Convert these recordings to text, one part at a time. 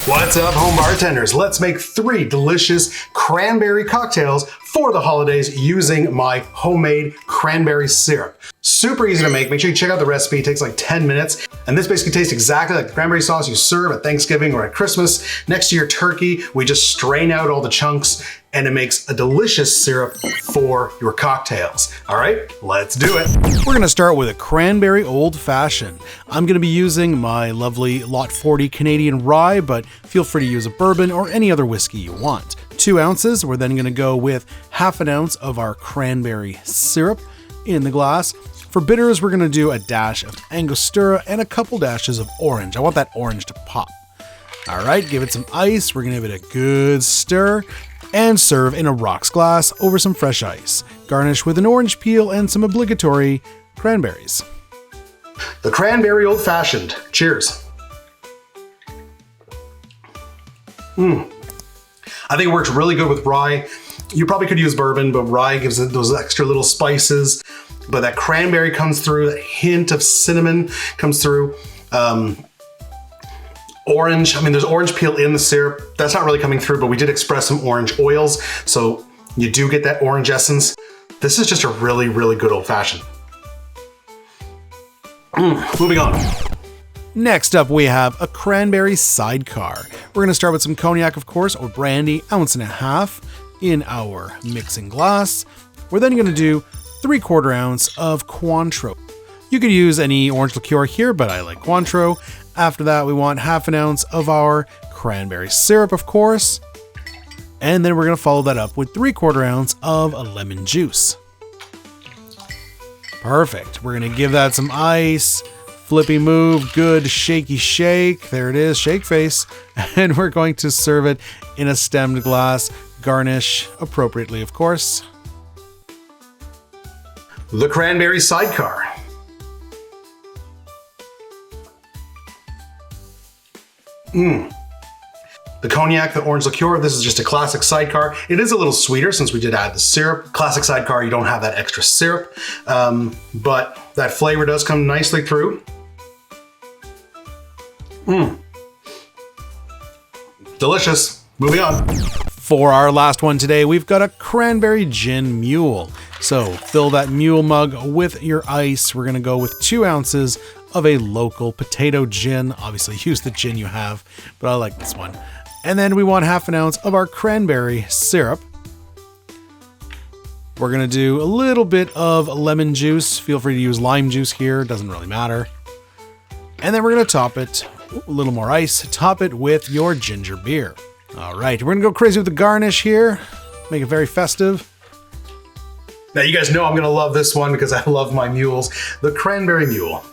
What's up, home bartenders? Let's make 3 delicious cranberry cocktails for the holidays using my homemade cranberry syrup. Super easy to make. Make sure you check out the recipe. It takes like 10 minutes. And this basically tastes exactly like the cranberry sauce you serve at Thanksgiving or at Christmas. Next to your turkey, we just strain out all the chunks and it makes a delicious syrup for your cocktails. All right, let's do it. We're gonna start with a Cranberry Old Fashioned. I'm gonna be using my lovely Lot 40 Canadian rye, but feel free to use a bourbon or any other whiskey you want. 2 ounces, we're then gonna go with ½ an ounce of our cranberry syrup in the glass. For bitters, we're gonna do a dash of Angostura and a couple dashes of orange. I want that orange to pop. All right, give it some ice. We're gonna give it a good stir and serve in a rocks glass over some fresh ice. Garnish with an orange peel and some obligatory cranberries. The Cranberry Old Fashioned. Cheers. I think it works really good with rye. You probably could use bourbon, but rye gives it those extra little spices. But that cranberry comes through, that hint of cinnamon comes through. Orange, I mean, there's orange peel in the syrup. That's not really coming through, but we did express some orange oils, so you do get that orange essence. This is just a really, really good old fashioned. Moving on. Next up, we have a Cranberry Sidecar. We're gonna start with some cognac, of course, or brandy, 1.5 ounces in our mixing glass. We're then gonna do 3/4 ounce of Cointreau. You could use any orange liqueur here, but I like Cointreau. After that, we want ½ an ounce of our cranberry syrup, of course. And then we're gonna follow that up with 3/4 ounce of lemon juice. Perfect. We're gonna give that some ice, flippy move, good shaky shake. There it is, shake face. And we're going to serve it in a stemmed glass. Garnish appropriately, of course. The Cranberry Sidecar. The cognac, the orange liqueur, this is just a classic sidecar. It is a little sweeter since we did add the syrup. Classic sidecar, you don't have that extra syrup, but that flavor does come nicely through. Delicious. Moving on. For our last one today, we've got a Cranberry Gin Mule. So fill that mule mug with your ice. We're gonna go with 2 ounces of a local potato gin. Obviously use the gin you have, but I like this one. And then we want ½ an ounce of our cranberry syrup. We're gonna do a little bit of lemon juice. Feel free to use lime juice here, doesn't really matter. And then we're gonna top it, a little more ice, top it with your ginger beer. All right, we're gonna go crazy with the garnish here. Make it very festive. Now you guys know I'm gonna love this one because I love my mules. The Cranberry Mule.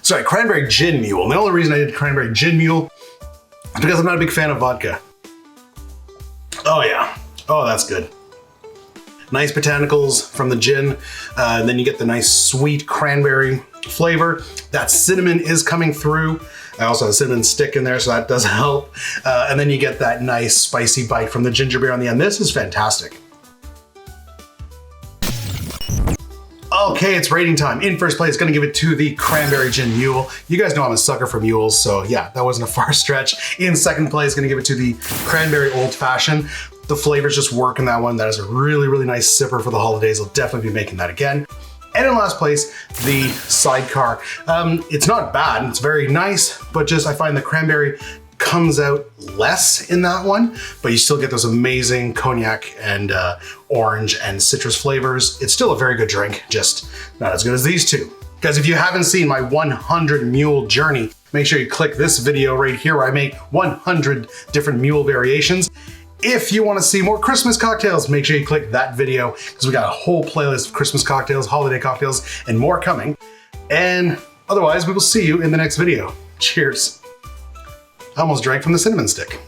Sorry, Cranberry Gin Mule. And the only reason I did Cranberry Gin Mule is because I'm not a big fan of vodka. Oh yeah, oh that's good. Nice botanicals from the gin, and then you get the nice sweet cranberry flavor. That cinnamon is coming through. I also have a cinnamon stick in there, so that does help. And then you get that nice spicy bite from the ginger beer on the end. This is fantastic. Okay, it's rating time. In first place, gonna give it to the Cranberry Gin Mule. You guys know I'm a sucker for mules, so yeah, that wasn't a far stretch. In second place, gonna give it to the Cranberry Old Fashioned. The flavors just work in that one. That is a really, really nice sipper for the holidays. I'll definitely be making that again. And in last place, the Sidecar. It's not bad, it's very nice, but just I find the cranberry comes out less in that one, but you still get those amazing cognac and orange and citrus flavors. It's still a very good drink, just not as good as these two. Guys, if you haven't seen my 100 mule journey, make sure you click this video right here where I make 100 different mule variations. If you want to see more Christmas cocktails, make sure you click that video because we got a whole playlist of Christmas cocktails, holiday cocktails, and more coming. And otherwise, we will see you in the next video. Cheers. I almost drank from the cinnamon stick.